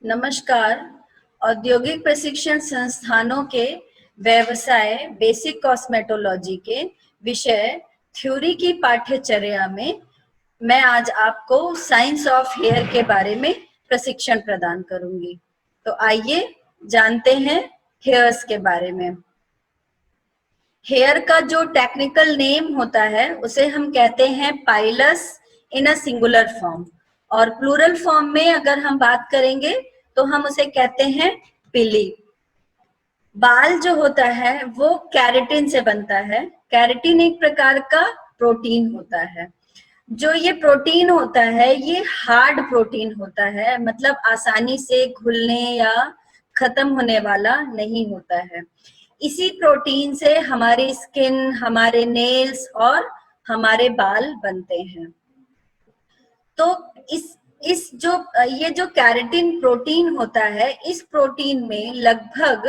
नमस्कार। औद्योगिक प्रशिक्षण संस्थानों के व्यवसाय बेसिक कॉस्मेटोलॉजी के विषय थ्योरी की पाठ्यचर्या में मैं आज आपको साइंस ऑफ हेयर के बारे में प्रशिक्षण प्रदान करूंगी। तो आइए जानते हैं हेयर्स के बारे में। हेयर का जो टेक्निकल नेम होता है उसे हम कहते हैं pilus in a singular form, और प्लूरल फॉर्म में अगर हम बात करेंगे तो हम उसे कहते हैं पिली। बाल जो होता है वो कैरेटिन से बनता है। कैरेटिन एक प्रकार का प्रोटीन होता है। जो ये प्रोटीन होता है ये हार्ड प्रोटीन होता है, मतलब आसानी से घुलने या खत्म होने वाला नहीं होता है। इसी प्रोटीन से हमारी स्किन, हमारे नेल्स और हमारे बाल बनते हैं। तो इस जो ये जो कैरेटिन प्रोटीन होता है, इस प्रोटीन में लगभग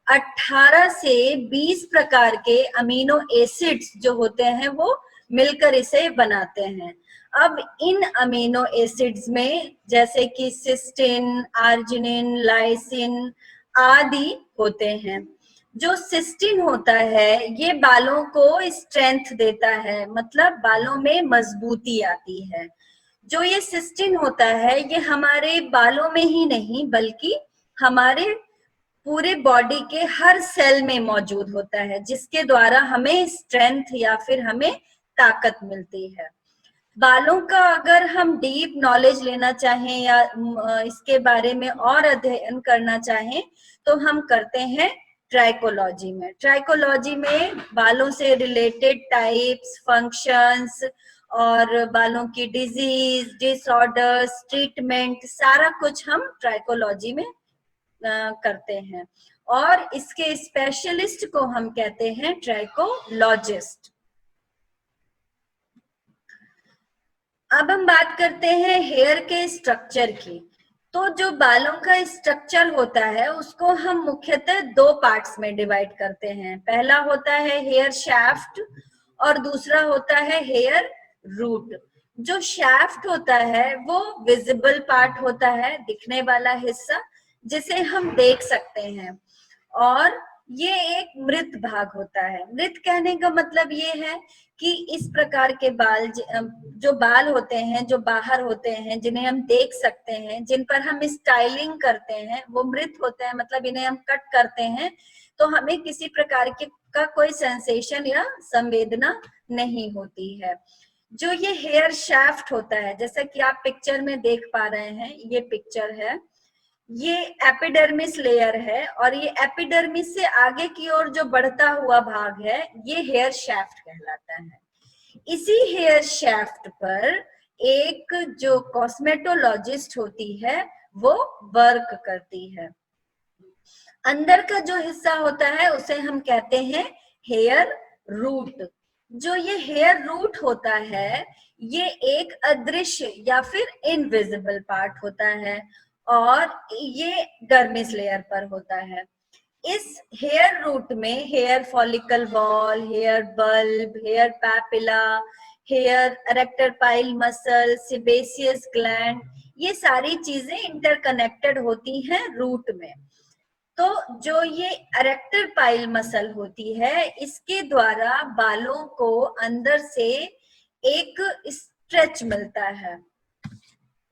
18 से 20 प्रकार के अमीनो एसिड्स जो होते हैं वो मिलकर इसे बनाते हैं। अब इन अमीनो एसिड्स में जैसे कि सिस्टीन, आर्जिनिन, लाइसिन आदि होते हैं। जो सिस्टीन होता है ये बालों को स्ट्रेंथ देता है, मतलब बालों में मजबूती आती है। जो ये सिस्टीन होता है ये हमारे बालों में ही नहीं बल्कि हमारे पूरे बॉडी के हर सेल में मौजूद होता है, जिसके द्वारा हमें स्ट्रेंथ या फिर हमें ताकत मिलती है। बालों का अगर हम डीप नॉलेज लेना चाहें या इसके बारे में और अध्ययन करना चाहें तो हम करते हैं ट्राइकोलॉजी में। ट्राइकोलॉजी में बालों से रिलेटेड टाइप्स, फंक्शंस और बालों की डिजीज, डिसऑर्डर्स, ट्रीटमेंट, सारा कुछ हम ट्राइकोलॉजी में करते हैं, और इसके स्पेशलिस्ट को हम कहते हैं ट्राइकोलॉजिस्ट। अब हम बात करते हैं हेयर के स्ट्रक्चर की। तो जो बालों का स्ट्रक्चर होता है उसको हम मुख्यतः दो पार्ट्स में डिवाइड करते हैं। पहला होता है हेयर शाफ्ट और दूसरा होता है हेयर रूट। जो शाफ्ट होता है वो विजिबल पार्ट होता है, दिखने वाला हिस्सा जिसे हम देख सकते हैं, और ये एक मृत भाग होता है। मृत कहने का मतलब ये है कि इस प्रकार के बाल, जो बाल होते हैं जो बाहर होते हैं, जिन्हें हम देख सकते हैं, जिन पर हम स्टाइलिंग करते हैं, वो मृत होते हैं। मतलब इन्हें हम कट करते हैं तो हमें किसी प्रकार के का कोई सेंसेशन या संवेदना नहीं होती है। जो ये हेयर शाफ्ट होता है, जैसा कि आप पिक्चर में देख पा रहे हैं, ये पिक्चर है, ये एपिडर्मिस लेयर है, और ये एपिडर्मिस से आगे की ओर जो बढ़ता हुआ भाग है ये हेयर शाफ्ट कहलाता है। इसी हेयर शाफ्ट पर एक जो कॉस्मेटोलॉजिस्ट होती है वो वर्क करती है। अंदर का जो हिस्सा होता है उसे हम कहते हैं हेयर रूट। जो ये हेयर रूट होता है ये एक अदृश्य या फिर इनविजिबल पार्ट होता है, और ये डर्मिस लेयर पर होता है। इस हेयर रूट में hair follicle wall, hair bulb, hair papilla, hair erector pili muscle, sebaceous gland, ये सारी चीजें इंटरकनेक्टेड होती हैं रूट में। तो जो ये इरेक्टर पाइल मसल होती है इसके द्वारा बालों को अंदर से एक स्ट्रेच मिलता है।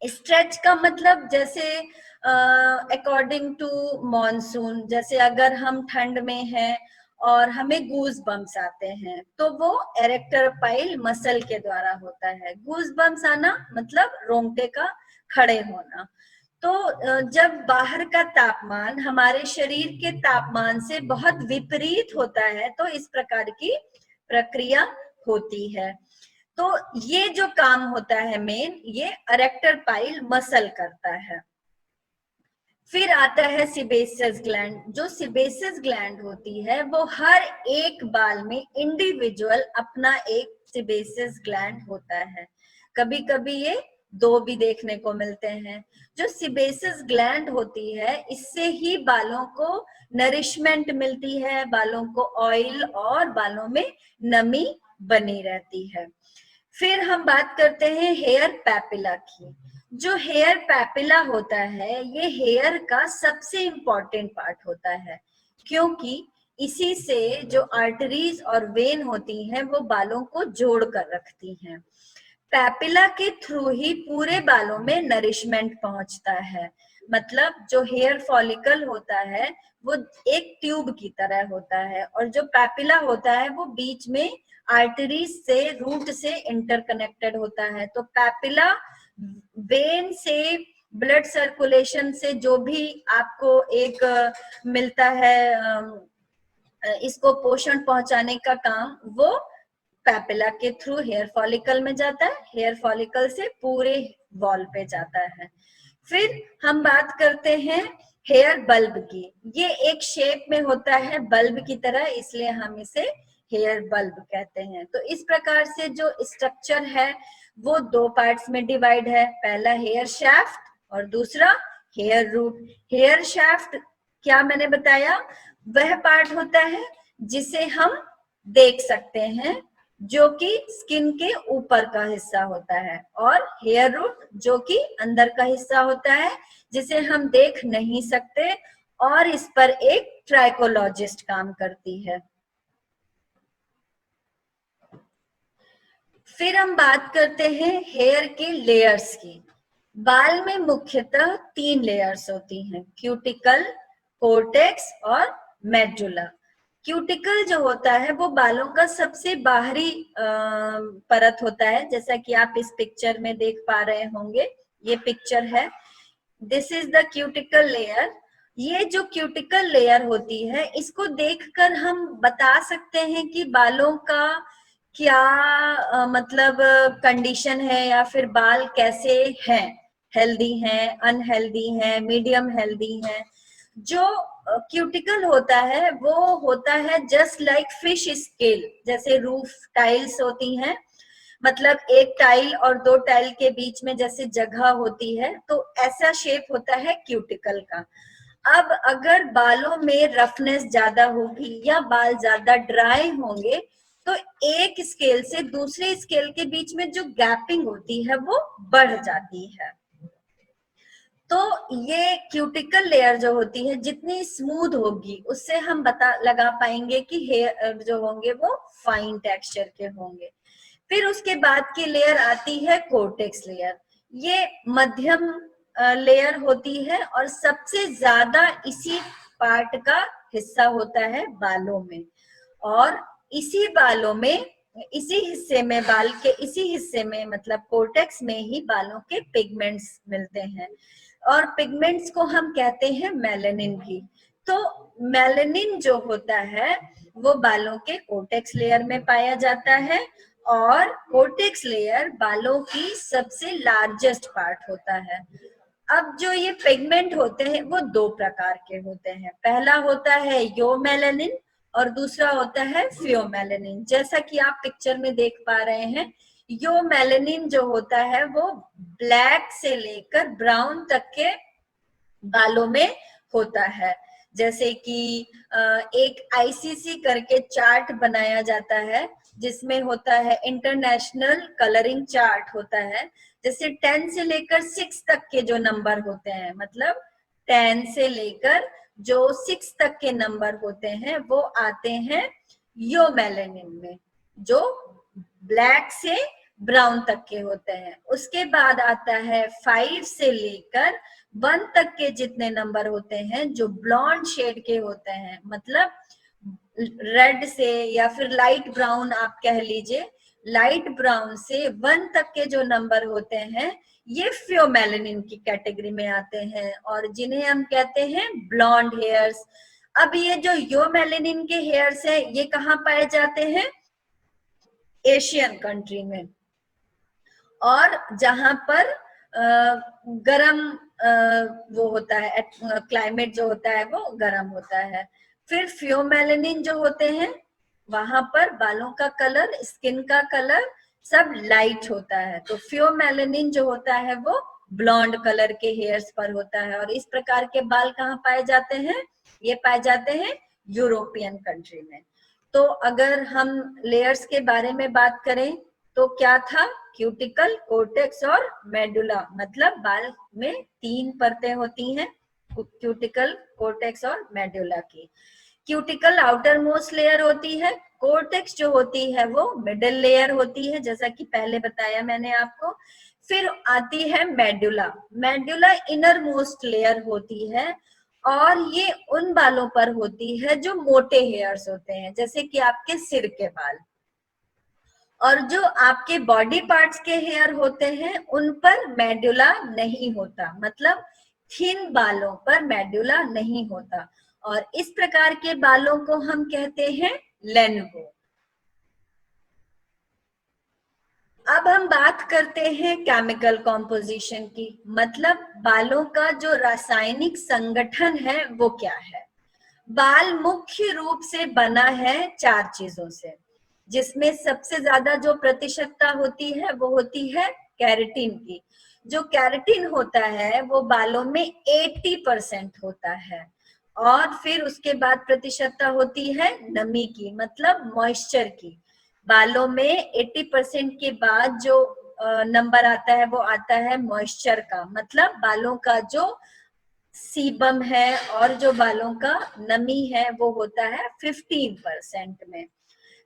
स्ट्रेच का मतलब जैसे अकॉर्डिंग टू मॉनसून, जैसे अगर हम ठंड में हैं और हमें गूज बम्स आते हैं तो वो इरेक्टर पाइल मसल के द्वारा होता है। गूज बम्स आना मतलब रोंगटे का खड़े होना। तो जब बाहर का तापमान हमारे शरीर के तापमान से बहुत विपरीत होता है तो इस प्रकार की प्रक्रिया होती है। तो ये जो काम होता है मेन, ये इरेक्टर पाइल मसल करता है। फिर आता है सिबेसियस ग्लैंड। जो सिबेसियस ग्लैंड होती है वो हर एक बाल में इंडिविजुअल अपना एक सिबेसियस ग्लैंड होता है। कभी कभी ये दो भी देखने को मिलते हैं। जो सिबेसियस ग्लैंड होती है इससे ही बालों को नरिशमेंट मिलती है, बालों को ऑयल और बालों में नमी बनी रहती है। फिर हम बात करते हैं हेयर पैपिला की। जो हेयर पैपिला होता है ये हेयर का सबसे इम्पोर्टेंट पार्ट होता है, क्योंकि इसी से जो आर्टरीज और वेन होती हैं वो बालों को जोड़ कर रखती हैं। पैपिला के थ्रू ही पूरे बालों में नरिशमेंट पहुंचता है। मतलब जो हेयर फॉलिकल होता है वो एक ट्यूब की तरह होता है, और जो पैपिला होता है वो बीच में आर्टरीज से, रूट से इंटरकनेक्टेड होता है। तो पैपिला वेन से, ब्लड सर्कुलेशन से जो भी आपको एक मिलता है, इसको पोषण पहुंचाने का काम, वो पैपिला के थ्रू हेयर फॉलिकल में जाता है, हेयर फॉलिकल से पूरे वॉल पे जाता है। फिर हम बात करते हैं हेयर बल्ब की। ये एक शेप में होता है बल्ब की तरह, इसलिए हम इसे हेयर बल्ब कहते हैं। तो इस प्रकार से जो स्ट्रक्चर है वो दो पार्ट्स में डिवाइड है, पहला हेयर शाफ्ट और दूसरा हेयर रूट। हेयर शाफ्ट क्या मैंने बताया, वह पार्ट होता है जिसे हम देख सकते हैं, जो कि स्किन के ऊपर का हिस्सा होता है, और हेयर रूट जो कि अंदर का हिस्सा होता है जिसे हम देख नहीं सकते, और इस पर एक ट्राइकोलॉजिस्ट काम करती है। फिर हम बात करते हैं हेयर के लेयर्स की। बाल में मुख्यतः 3 लेयर्स होती हैं, क्यूटिकल, कोर्टेक्स और मेडुला। क्यूटिकल जो होता है वो बालों का सबसे बाहरी परत होता है, जैसा कि आप इस पिक्चर में देख पा रहे होंगे। ये पिक्चर है, this is the cuticle layer. ये जो क्यूटिकल लेयर होती है, इसको देखकर हम बता सकते हैं कि बालों का क्या मतलब कंडीशन है, या फिर बाल कैसे हैं, हेल्दी हैं, अनहेल्दी हैं, मीडियम हेल्दी हैं। जो क्यूटिकल होता है वो होता है जस्ट लाइक फिश स्केल, जैसे रूफ टाइल्स होती हैं, मतलब एक टाइल और दो टाइल के बीच में जैसे जगह होती है, तो ऐसा शेप होता है क्यूटिकल का। अब अगर बालों में रफनेस ज्यादा होगी या बाल ज्यादा ड्राई होंगे, तो एक स्केल से दूसरे स्केल के बीच में जो गैपिंग होती है वो बढ़ जाती है। तो ये क्यूटिकल लेयर जो होती है जितनी स्मूथ होगी, उससे हम बता लगा पाएंगे कि हेयर जो होंगे वो फाइन टेक्सचर के होंगे। फिर उसके बाद की लेयर आती है कोर्टेक्स लेयर। ये मध्यम लेयर होती है और सबसे ज्यादा इसी पार्ट का हिस्सा होता है बालों में, और इसी बालों में, इसी हिस्से में, बाल के इसी हिस्से में, मतलब कोर्टेक्स में ही बालों के पिगमेंट्स मिलते हैं, और पिगमेंट्स को हम कहते हैं मेलानिन भी। तो मेलानिन जो होता है वो बालों के कोर्टेक्स लेयर में पाया जाता है, और कोर्टेक्स लेयर बालों की सबसे लार्जेस्ट पार्ट होता है। अब जो ये पिगमेंट होते हैं वो दो प्रकार के होते हैं, पहला होता है योमेलानिन और दूसरा होता है फियोमेलानिन। जैसा कि आप पिक्चर में देख पा रहे हैं, योमेलानिन जो होता है वो ब्लैक से लेकर ब्राउन तक के बालों में होता है। जैसे कि एक आईसीसी करके चार्ट बनाया जाता है, जिसमें होता है इंटरनेशनल कलरिंग चार्ट होता है, जैसे 10 से लेकर 6 तक के जो नंबर होते हैं, मतलब 10 से लेकर जो 6 तक के नंबर होते हैं वो आते हैं योमेलानिन में, जो ब्लैक से ब्राउन तक के होते हैं। उसके बाद आता है 5 से लेकर 1 तक के जितने नंबर होते हैं जो ब्लॉन्ड शेड के होते हैं, मतलब रेड से या फिर लाइट ब्राउन आप कह लीजिए, लाइट ब्राउन से 1 तक के जो नंबर होते हैं ये फियोमेलानिन की कैटेगरी में आते हैं, और जिन्हें हम कहते हैं ब्लॉन्ड हेयर्स। अब ये जो योमेलानिन के हेयर्स है ये कहाँ पाए जाते हैं, एशियन कंट्री में, और जहां पर गर्म वो होता है, क्लाइमेट जो होता है वो गर्म होता है। फिर फियोमेलानिन जो होते हैं वहां पर बालों का कलर, स्किन का कलर सब लाइट होता है, तो फियोमेलानिन जो होता है वो ब्लॉन्ड कलर के हेयर्स पर होता है। और इस प्रकार के बाल कहाँ पाए जाते हैं, ये पाए जाते हैं यूरोपियन कंट्री में। तो अगर हम लेयर्स के बारे में बात करें तो क्या था, क्यूटिकल, कोर्टेक्स और मेडुला, मतलब बाल में 3 परतें होती हैं, क्यूटिकल, कोर्टेक्स और मेडुला की। क्यूटिकल आउटर मोस्ट लेयर होती है, कोर्टेक्स जो होती है वो मिडिल लेयर होती है, जैसा कि पहले बताया मैंने आपको। फिर आती है medulla, medulla inner most layer होती है, और ये उन बालों पर होती है जो मोटे हेयर्स होते हैं, जैसे कि आपके सिर के बाल। और जो आपके बॉडी पार्ट्स के हेयर होते हैं उन पर मेडुला नहीं होता, मतलब थिन बालों पर मेडुला नहीं होता, और इस प्रकार के बालों को हम कहते हैं लेनवो। अब हम बात करते हैं केमिकल कॉम्पोजिशन की, मतलब बालों का जो रासायनिक संगठन है वो क्या है। बाल मुख्य रूप से बना है 4 चीजों से, जिसमें सबसे ज्यादा जो प्रतिशतता होती है वो होती है केराटिन की। जो केराटिन होता है वो बालों में 80% होता है, और फिर उसके बाद प्रतिशतता होती है नमी की, मतलब मॉइस्चर की। बालों में 80% के बाद जो नंबर आता है वो आता है मॉइस्चर का, मतलब बालों का जो सीबम है और जो बालों का नमी है वो होता है 15% में।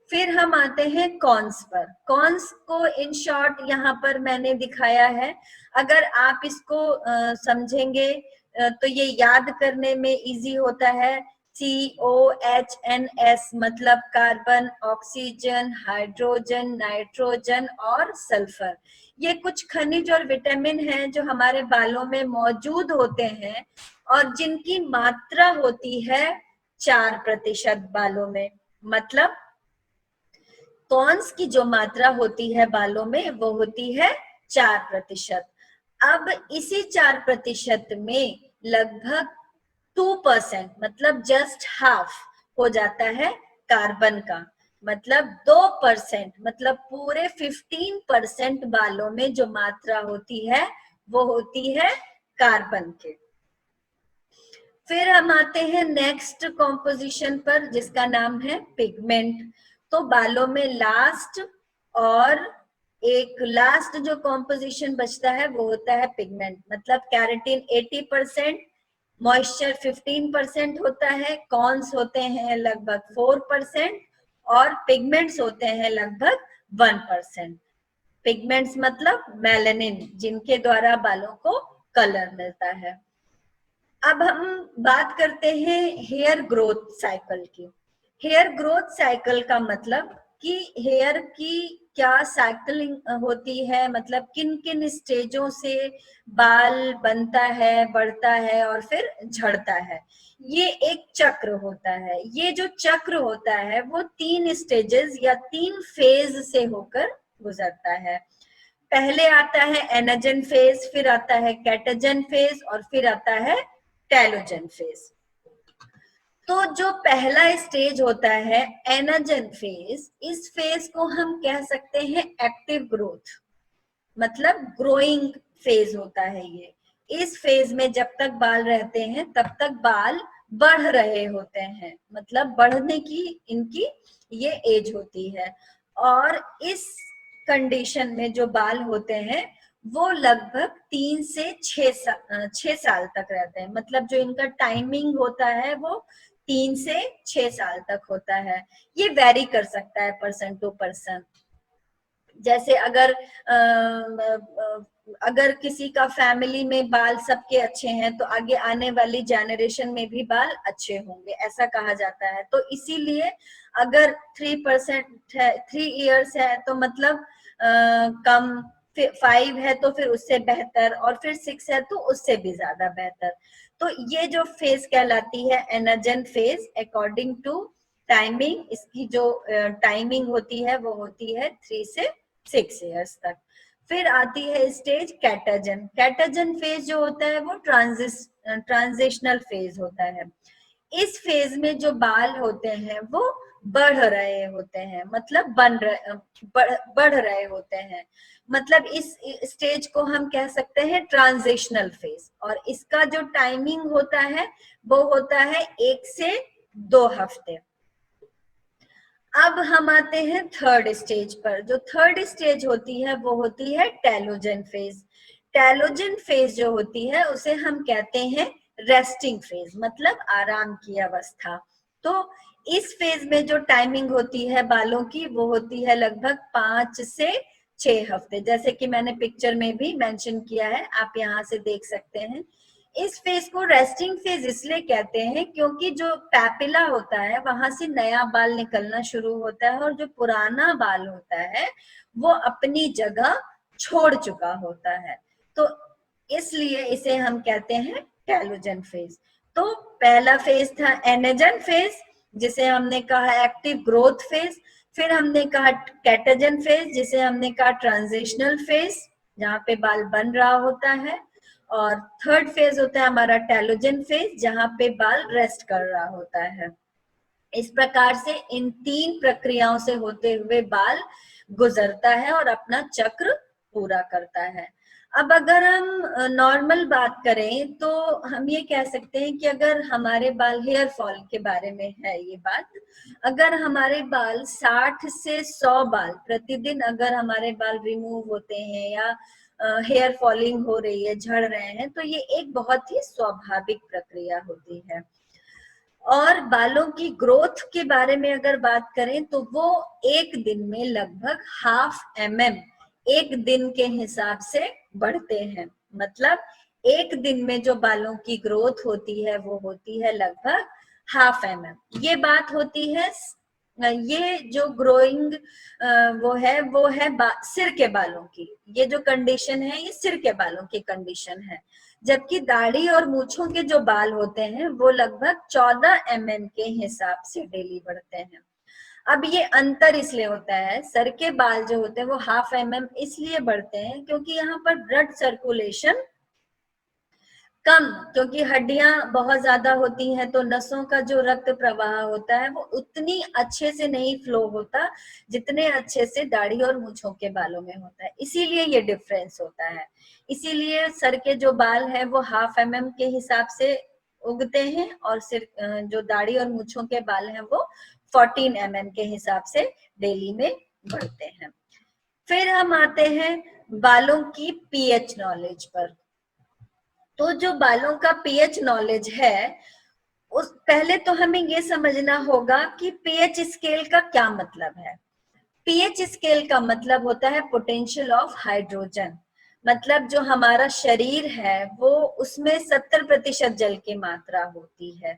फिर हम आते हैं कॉन्स पर। कॉन्स को इन शॉर्ट यहाँ पर मैंने दिखाया है, अगर आप इसको समझेंगे तो ये याद करने में इजी होता है। COHNS मतलब कार्बन, ऑक्सीजन, हाइड्रोजन, नाइट्रोजन और सल्फर। ये कुछ खनिज और विटामिन हैं जो हमारे बालों में मौजूद होते हैं, और जिनकी मात्रा होती है 4% बालों में। मतलब कॉन्स की जो मात्रा होती है बालों में वो होती है 4%। अब इसी 4% में लगभग 2%, मतलब जस्ट हाफ हो जाता है कार्बन का, मतलब 2%, मतलब पूरे 15% बालों में जो मात्रा होती है वो होती है कार्बन के। फिर हम आते हैं नेक्स्ट कॉम्पोजिशन पर, जिसका नाम है पिगमेंट। तो बालों में लास्ट और एक लास्ट जो कॉम्पोजिशन बचता है वो होता है पिगमेंट, मतलब कैरेटिन 80%, मॉइस्चर 15% होता है, कॉन्स होते हैं लगभग 4%, और पिगमेंट्स होते हैं लगभग 1%। पिगमेंट्स मतलब मेलानिन, जिनके द्वारा बालों को कलर मिलता है। अब हम बात करते हैं हेयर ग्रोथ साइकिल की। हेयर ग्रोथ साइकिल का मतलब कि हेयर की क्या साइकिलिंग होती है, मतलब किन किन स्टेजों से बाल बनता है, बढ़ता है और फिर झड़ता है। ये एक चक्र होता है। ये जो चक्र होता है वो 3 स्टेजेस या 3 फेज से होकर गुजरता है। पहले आता है एनाजन फेज, फिर आता है कैटाजन फेज, और फिर आता है टेलोजन फेज। तो जो पहला स्टेज होता है एनाजन फेज, इस फेज को हम कह सकते हैं एक्टिव ग्रोथ, मतलब ग्रोइंग फेज होता है ये। इस फेज में जब तक बाल रहते हैं तब तक बाल बढ़ रहे होते हैं, मतलब बढ़ने की इनकी ये एज होती है। और इस कंडीशन में जो बाल होते हैं वो लगभग 3 से 6 साल तक रहते हैं, मतलब जो इनका टाइमिंग होता है वो 3 से 6 साल तक होता है। ये वेरी कर सकता है पर्सन टू पर्सन। जैसे अगर किसी का फैमिली में बाल सबके अच्छे हैं तो आगे आने वाली जनरेशन में भी बाल अच्छे होंगे, ऐसा कहा जाता है। तो इसीलिए अगर 3% है, 3 इयर्स है तो मतलब कम, 5 है तो फिर उससे बेहतर, और फिर 6 है तो उससे भी ज्यादा बेहतर। तो ये जो फेज कहलाती है anagen phase, according to timing, इसकी जो टाइमिंग होती है वो होती है 3 से 6 इयर्स तक। फिर आती है स्टेज कैटाजन। कैटाजन फेज जो होता है वो ट्रांजिशनल फेज होता है। इस फेज में जो बाल होते हैं वो बढ़ रहे होते हैं, मतलब बढ़ रहे होते हैं, मतलब इस स्टेज को हम कह सकते हैं ट्रांजिशनल फेज। और इसका जो टाइमिंग होता है वो होता है 1 से 2 हफ्ते। अब हम आते हैं थर्ड स्टेज पर। जो थर्ड स्टेज होती है वो होती है टेलोजन फेज। टेलोजन फेज जो होती है उसे हम कहते हैं रेस्टिंग फेज, मतलब आराम की अवस्था। तो इस फेज में जो टाइमिंग होती है बालों की वो होती है लगभग 5 से 6 हफ्ते, जैसे कि मैंने पिक्चर में भी मेंशन किया है, आप यहाँ से देख सकते हैं। इस फेज को रेस्टिंग फेज इसलिए कहते हैं क्योंकि जो पैपिला होता है वहां से नया बाल निकलना शुरू होता है और जो पुराना बाल होता है वो अपनी जगह छोड़ चुका होता है। तो इसलिए इसे हम कहते हैं टेलोजन फेज। तो पहला फेज था एनेजन फेज, जिसे हमने कहा एक्टिव ग्रोथ फेज। फिर हमने कहा कैटाजन फेज, जिसे हमने कहा ट्रांजिशनल फेज, जहाँ पे बाल बन रहा होता है। और थर्ड फेज होता है हमारा टेलोजन फेज, जहां पे बाल रेस्ट कर रहा होता है। इस प्रकार से इन 3 प्रक्रियाओं से होते हुए बाल गुजरता है और अपना चक्र पूरा करता है। अब अगर हम नॉर्मल बात करें तो हम ये कह सकते हैं कि अगर हमारे बाल, हेयर फॉल के बारे में है ये बात, अगर हमारे बाल 60 से 100 बाल प्रतिदिन अगर हमारे बाल रिमूव होते हैं या हेयर फॉलिंग हो रही है, झड़ रहे हैं, तो ये एक बहुत ही स्वाभाविक प्रक्रिया होती है। और बालों की ग्रोथ के बारे में अगर बात करें तो वो एक दिन में लगभग ½ mm एक दिन के हिसाब से बढ़ते हैं। मतलब एक दिन में जो बालों की ग्रोथ होती है वो होती है लगभग ½ mm। ये बात होती है, ये जो ग्रोइंग वो है सिर के बालों की। ये जो कंडीशन है ये सिर के बालों की कंडीशन है। जबकि दाढ़ी और मूछों के जो बाल होते हैं वो लगभग 14 mm के हिसाब से डेली बढ़ते हैं। अब ये अंतर इसलिए होता है, सर के बाल जो होते हैं वो ½ mm इसलिए बढ़ते हैं क्योंकि यहाँ पर ब्लड सर्कुलेशन कम, क्योंकि हड्डियां बहुत ज्यादा होती हैं तो नसों का जो रक्त प्रवाह होता है वो उतनी अच्छे से नहीं फ्लो होता जितने अच्छे से दाढ़ी और मूंछों के बालों में होता है। इसीलिए ये डिफरेंस होता है। इसीलिए सर के जो बाल है वो ½ mm के हिसाब से उगते हैं और सिर जो दाढ़ी और मूंछों के बाल हैं वो 14 mm के हिसाब से डेली में बढ़ते हैं। फिर हम आते हैं बालों की पीएच नॉलेज पर। तो जो बालों का पीएच नॉलेज है, उस पहले तो हमें ये समझना होगा कि पीएच स्केल का क्या मतलब है। पीएच स्केल का मतलब होता है पोटेंशियल ऑफ हाइड्रोजन। मतलब जो हमारा शरीर है वो उसमें 70% जल की मात्रा होती है,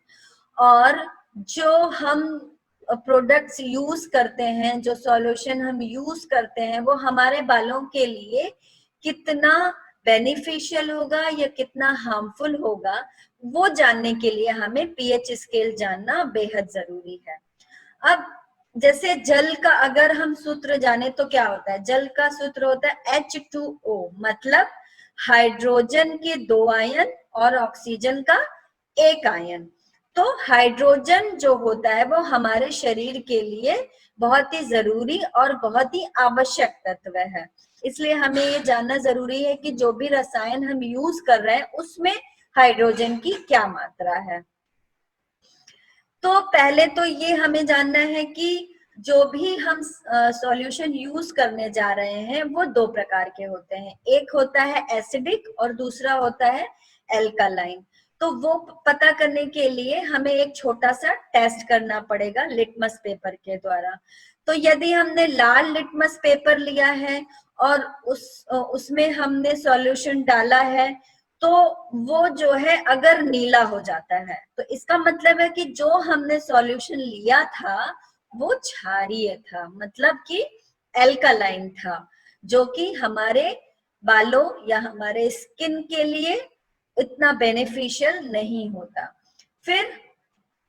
और जो हम प्रोडक्ट्स यूज करते हैं, जो सॉल्यूशन हम यूज करते हैं, वो हमारे बालों के लिए कितना बेनिफिशियल होगा या कितना हार्मफुल होगा, वो जानने के लिए हमें पीएच स्केल जानना बेहद जरूरी है। अब जैसे जल का अगर हम सूत्र जाने तो क्या होता है, जल का सूत्र होता है H2O, मतलब हाइड्रोजन के 2 आयन और ऑक्सीजन का 1 आयन। तो हाइड्रोजन जो होता है वो हमारे शरीर के लिए बहुत ही जरूरी और बहुत ही आवश्यक तत्व है। इसलिए हमें ये जानना जरूरी है कि जो भी रसायन हम यूज कर रहे हैं उसमें हाइड्रोजन की क्या मात्रा है। तो पहले तो ये हमें जानना है कि जो भी हम सॉल्यूशन यूज करने जा रहे हैं वो 2 प्रकार के होते हैं। एक होता है एसिडिक और दूसरा होता है एल्कालाइन। तो वो पता करने के लिए हमें एक छोटा सा टेस्ट करना पड़ेगा लिटमस पेपर के द्वारा। तो यदि हमने लाल लिटमस पेपर लिया है और उसमें हमने सॉल्यूशन डाला है, तो वो जो है अगर नीला हो जाता है तो इसका मतलब है कि जो हमने सॉल्यूशन लिया था वो क्षारीय था, मतलब कि एल्कालाइन था, जो कि हमारे बालों या हमारे स्किन के लिए इतना बेनिफिशियल नहीं होता। फिर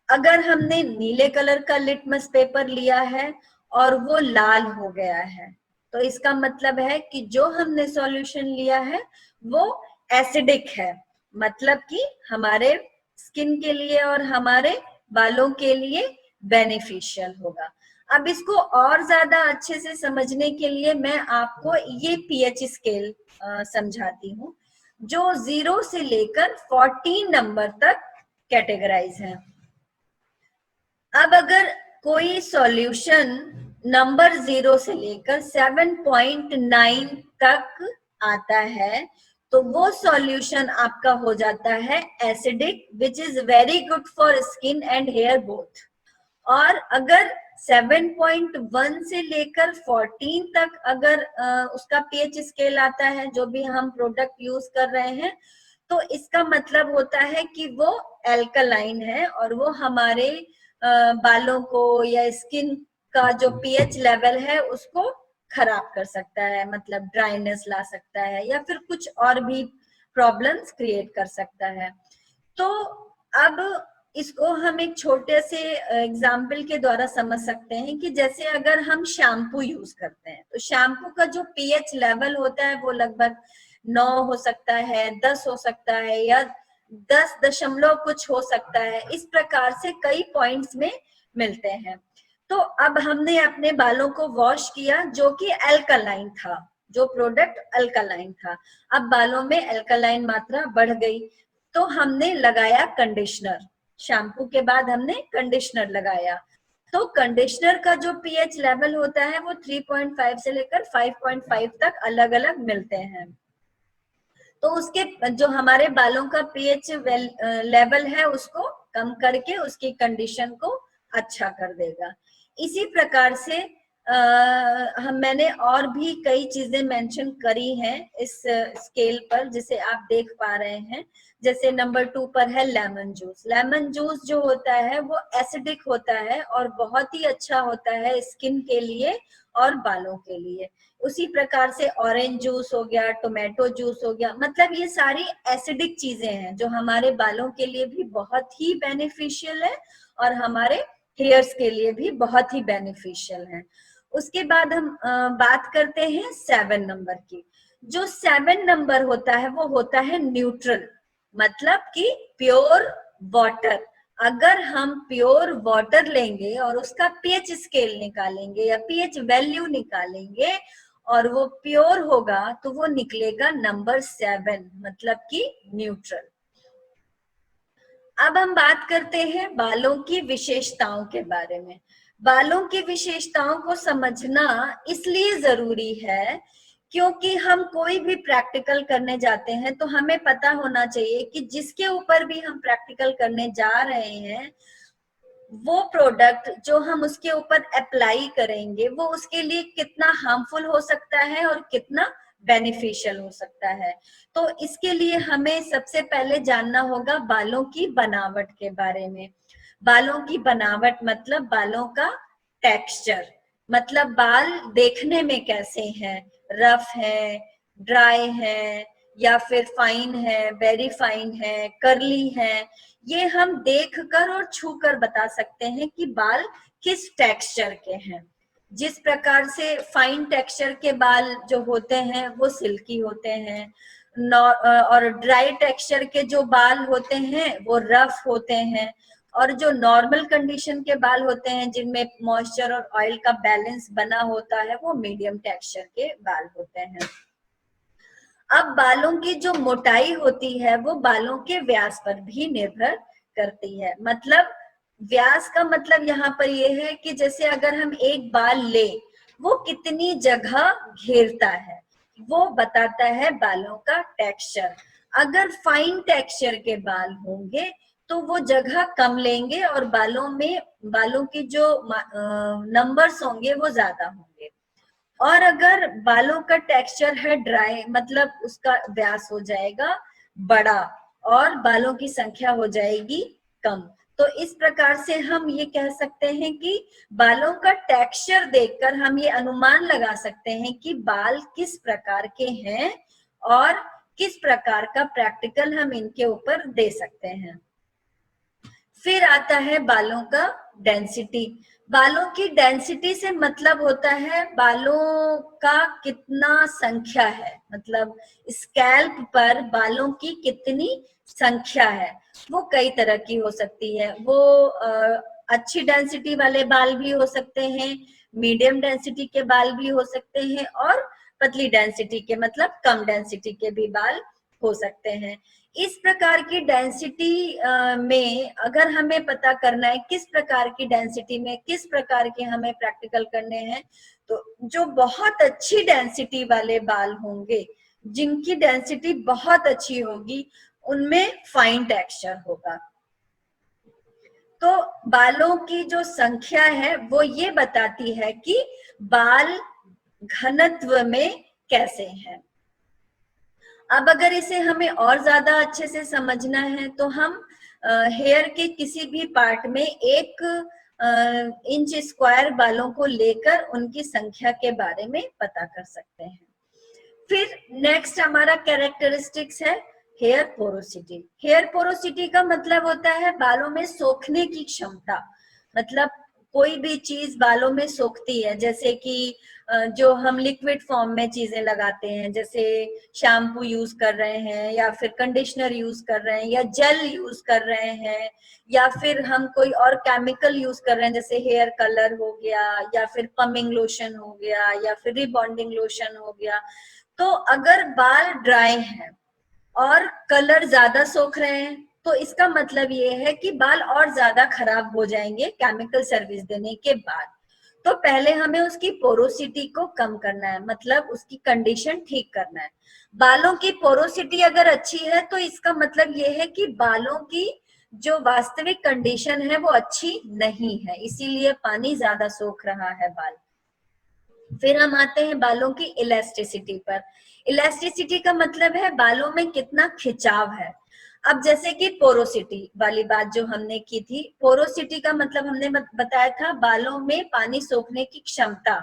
अगर हमने नीले कलर का लिटमस पेपर लिया है और वो लाल हो गया है, तो इसका मतलब है कि जो हमने सॉल्यूशन लिया है वो एसिडिक है, मतलब कि हमारे स्किन के लिए और हमारे बालों के लिए बेनिफिशियल होगा। अब इसको और ज्यादा अच्छे से समझने के लिए मैं आपको ये पीएच स्केल समझाती हूँ, जो 0 से लेकर 14 नंबर तक कैटेगराइज है। अब अगर कोई सॉल्यूशन नंबर 0 से लेकर 7.9 तक आता है तो वो सॉल्यूशन आपका हो जाता है acidic, which is very good for skin and hair both. और अगर 7.1 से लेकर 14 तक अगर उसका पीएच स्केल आता है, जो भी हम प्रोडक्ट यूज कर रहे हैं, तो इसका मतलब होता है कि वो एल्कलाइन है और वो हमारे बालों को या स्किन का जो पीएच लेवल है उसको खराब कर सकता है, मतलब ड्राइनेस ला सकता है या फिर कुछ और भी प्रॉब्लम्स क्रिएट कर सकता है। तो अब इसको हम एक छोटे से एग्जाम्पल के द्वारा समझ सकते हैं कि जैसे अगर हम शैम्पू यूज करते हैं तो शैम्पू का जो पीएच लेवल होता है वो लगभग 9 हो सकता है, 10 हो सकता है या 10 दशमलव कुछ हो सकता है। इस प्रकार से कई पॉइंट्स में मिलते हैं। तो अब हमने अपने बालों को वॉश किया जो कि अल्कलाइन था, जो प्रोडक्ट अल्कलाइन था। अब बालों में अल्कलाइन मात्रा बढ़ गई तो हमने लगाया कंडीशनर। शैम्पू के बाद हमने कंडीशनर लगाया तो कंडीशनर का जो पीएच लेवल होता है वो 3.5 से लेकर 5.5 तक अलग अलग मिलते हैं। तो उसके जो हमारे बालों का पीएच लेवल है उसको कम करके उसकी कंडीशन को अच्छा कर देगा। इसी प्रकार से मैंने और भी कई चीजें मेंशन करी हैं इस स्केल पर जिसे आप देख पा रहे हैं। जैसे नंबर 2 पर है लेमन जूस। लेमन जूस जो होता है वो एसिडिक होता है और बहुत ही अच्छा होता है स्किन के लिए और बालों के लिए। उसी प्रकार से ऑरेंज जूस हो गया, टोमेटो जूस हो गया, मतलब ये सारी एसिडिक चीजें हैं जो हमारे बालों के लिए भी बहुत ही बेनिफिशियल है और हमारे हेयर्स के लिए भी बहुत ही बेनिफिशियल है। उसके बाद हम बात करते हैं 7 नंबर की। जो 7 नंबर होता है वो होता है न्यूट्रल, मतलब कि प्योर वाटर। अगर हम प्योर वाटर लेंगे और उसका पीएच स्केल निकालेंगे या पीएच वैल्यू निकालेंगे और वो प्योर होगा तो वो निकलेगा नंबर 7, मतलब कि न्यूट्रल। अब हम बात करते हैं बालों की विशेषताओं के बारे में। बालों की विशेषताओं को समझना इसलिए जरूरी है क्योंकि हम कोई भी प्रैक्टिकल करने जाते हैं तो हमें पता होना चाहिए कि जिसके ऊपर भी हम प्रैक्टिकल करने जा रहे हैं वो प्रोडक्ट जो हम उसके ऊपर अप्लाई करेंगे वो उसके लिए कितना हार्मफुल हो सकता है और कितना बेनिफिशियल हो सकता है। तो इसके लिए हमें सबसे पहले जानना होगा बालों की बनावट के बारे में। बालों की बनावट मतलब बालों का टेक्सचर, मतलब बाल देखने में कैसे हैं, रफ है, ड्राई है या फिर फाइन है, वेरी फाइन है, कर्ली है। ये हम देखकर और छूकर बता सकते हैं कि बाल किस टेक्सचर के हैं। जिस प्रकार से फाइन टेक्सचर के बाल जो होते हैं वो सिल्की होते हैं और ड्राई टेक्सचर के जो बाल होते हैं वो रफ होते हैं और जो नॉर्मल कंडीशन के बाल होते हैं जिनमें मॉइस्चर और ऑयल का बैलेंस बना होता है वो मीडियम टेक्सचर के बाल होते हैं। अब बालों की जो मोटाई होती है वो बालों के व्यास पर भी निर्भर करती है। मतलब व्यास का मतलब यहाँ पर ये है कि जैसे अगर हम एक बाल ले वो कितनी जगह घेरता है वो बताता है बालों का टेक्सचर। अगर फाइन टेक्सचर के बाल होंगे तो वो जगह कम लेंगे और बालों की जो नंबर्स होंगे वो ज्यादा होंगे। और अगर बालों का टेक्सचर है ड्राई मतलब उसका व्यास हो जाएगा बड़ा और बालों की संख्या हो जाएगी कम। तो इस प्रकार से हम ये कह सकते हैं कि बालों का टेक्सचर देखकर हम ये अनुमान लगा सकते हैं कि बाल किस प्रकार के हैं और किस प्रकार का प्रैक्टिकल हम इनके ऊपर दे सकते हैं। फिर आता है बालों का डेंसिटी। बालों की डेंसिटी से मतलब होता है बालों का कितना संख्या है, मतलब स्कैल्प पर बालों की कितनी संख्या है। वो कई तरह की हो सकती है। वो अच्छी डेंसिटी वाले बाल भी हो सकते हैं, मीडियम डेंसिटी के बाल भी हो सकते हैं और पतली डेंसिटी के मतलब कम डेंसिटी के भी बाल हो सकते हैं। इस प्रकार की डेंसिटी में अगर हमें पता करना है किस प्रकार की डेंसिटी में किस प्रकार के हमें प्रैक्टिकल करने हैं, तो जो बहुत अच्छी डेंसिटी वाले बाल होंगे, जिनकी डेंसिटी बहुत अच्छी होगी, उनमें फाइन टेक्सचर होगा। तो बालों की जो संख्या है वो ये बताती है कि बाल घनत्व में कैसे हैं। अब अगर इसे हमें और ज्यादा अच्छे से समझना है तो हम हेयर के किसी भी पार्ट में 1 इंच स्क्वायर बालों को लेकर उनकी संख्या के बारे में पता कर सकते हैं। फिर नेक्स्ट हमारा कैरेक्टरिस्टिक्स है हेयर पोरोसिटी। हेयर पोरोसिटी का मतलब होता है बालों में सोखने की क्षमता। मतलब कोई भी चीज बालों में सोखती है, जैसे कि जो हम लिक्विड फॉर्म में चीजें लगाते हैं, जैसे शैम्पू यूज कर रहे हैं या फिर कंडीशनर यूज कर रहे हैं या जेल यूज कर रहे हैं या फिर हम कोई और केमिकल यूज कर रहे हैं, जैसे हेयर कलर हो गया या फिर पमिंग लोशन हो गया या फिर रिबॉन्डिंग लोशन हो गया। तो अगर बाल ड्राई हैं और कलर ज्यादा सोख रहे हैं तो इसका मतलब ये है कि बाल और ज्यादा खराब हो जाएंगे केमिकल सर्विस देने के बाद। तो पहले हमें उसकी पोरोसिटी को कम करना है, मतलब उसकी कंडीशन ठीक करना है। बालों की पोरोसिटी अगर अच्छी है तो इसका मतलब ये है कि बालों की जो वास्तविक कंडीशन है वो अच्छी नहीं है, इसीलिए पानी ज्यादा सोख रहा है बाल। फिर हम आते हैं बालों की इलास्टिसिटी पर। इलास्टिसिटी का मतलब है बालों में कितना खिंचाव है। अब जैसे कि पोरोसिटी वाली बात जो हमने की थी, पोरोसिटी का मतलब हमने बताया था बालों में पानी सोखने की क्षमता,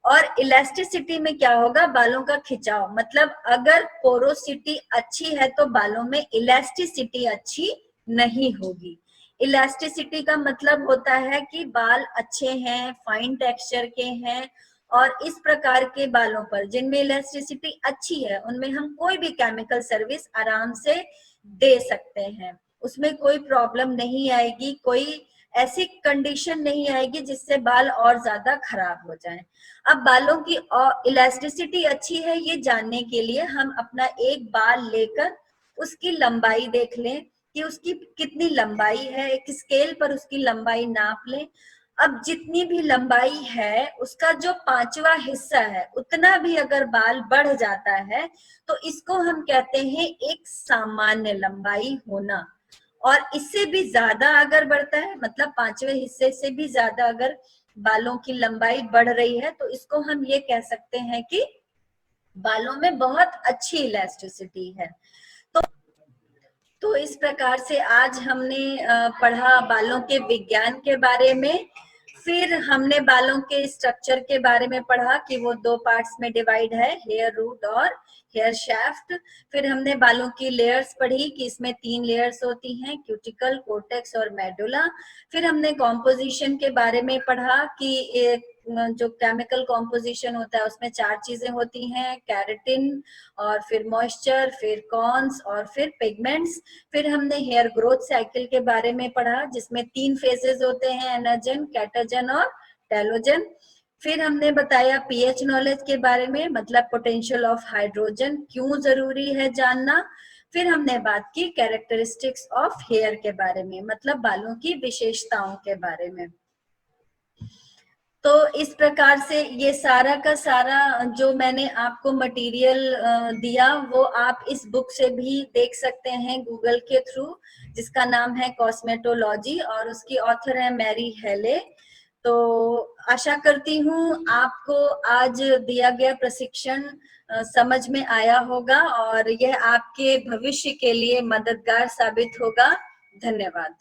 और इलास्टिसिटी में क्या होगा, बालों का खिंचाव। मतलब अगर पोरोसिटी अच्छी है तो बालों में इलास्टिसिटी अच्छी नहीं होगी। इलास्टिसिटी का मतलब होता है कि बाल अच्छे हैं, फाइन टेक्सचर के हैं, और इस प्रकार के बालों पर जिनमें इलास्टिसिटी अच्छी है उनमें हम कोई भी केमिकल सर्विस आराम से दे सकते हैं, उसमें कोई प्रॉब्लम नहीं आएगी, कोई ऐसी कंडीशन नहीं आएगी जिससे बाल और ज्यादा खराब हो जाएं। अब बालों की इलास्टिसिटी अच्छी है ये जानने के लिए हम अपना एक बाल लेकर उसकी लंबाई देख लें कि उसकी कितनी लंबाई है, एक स्केल पर उसकी लंबाई नाप लें। अब जितनी भी लंबाई है उसका जो 5वां हिस्सा है उतना भी अगर बाल बढ़ जाता है तो इसको हम कहते हैं एक सामान्य लंबाई होना। और इससे भी ज्यादा अगर बढ़ता है, मतलब 5वें हिस्से से भी ज्यादा अगर बालों की लंबाई बढ़ रही है तो इसको हम ये कह सकते हैं कि बालों में बहुत अच्छी इलास्टिसिटी है। तो इस प्रकार से आज हमने पढ़ा बालों के विज्ञान के बारे में। फिर हमने बालों के स्ट्रक्चर के बारे में पढ़ा कि वो 2 पार्ट्स में डिवाइड है, हेयर रूट और हेयर शाफ्ट। फिर हमने बालों की लेयर्स पढ़ी कि इसमें 3 लेयर्स होती हैं, क्यूटिकल, कोर्टेक्स और मेडुला। फिर हमने कॉम्पोजिशन के बारे में पढ़ा कि एक जो केमिकल कॉम्पोजिशन होता है उसमें 4 चीजें होती हैं, कैरेटिन और फिर मॉइस्चर, फिर कॉन्स और फिर पिगमेंट्स। फिर हमने हेयर ग्रोथ साइकिल के बारे में पढ़ा जिसमें 3 फेजेस होते हैं, एनाजन, कैटाजन और टेलोजन। फिर हमने बताया पीएच नॉलेज के बारे में, मतलब पोटेंशियल ऑफ हाइड्रोजन क्यों जरूरी है जानना। फिर हमने बात की कैरेक्टरिस्टिक्स ऑफ हेयर के बारे में, मतलब बालों की विशेषताओं के बारे में। तो इस प्रकार से ये सारा का सारा जो मैंने आपको मटेरियल दिया वो आप इस बुक से भी देख सकते हैं गूगल के थ्रू, जिसका नाम है कॉस्मेटोलॉजी और उसकी ऑथर है मैरी हेले। तो आशा करती हूँ आपको आज दिया गया प्रशिक्षण समझ में आया होगा और यह आपके भविष्य के लिए मददगार साबित होगा। धन्यवाद।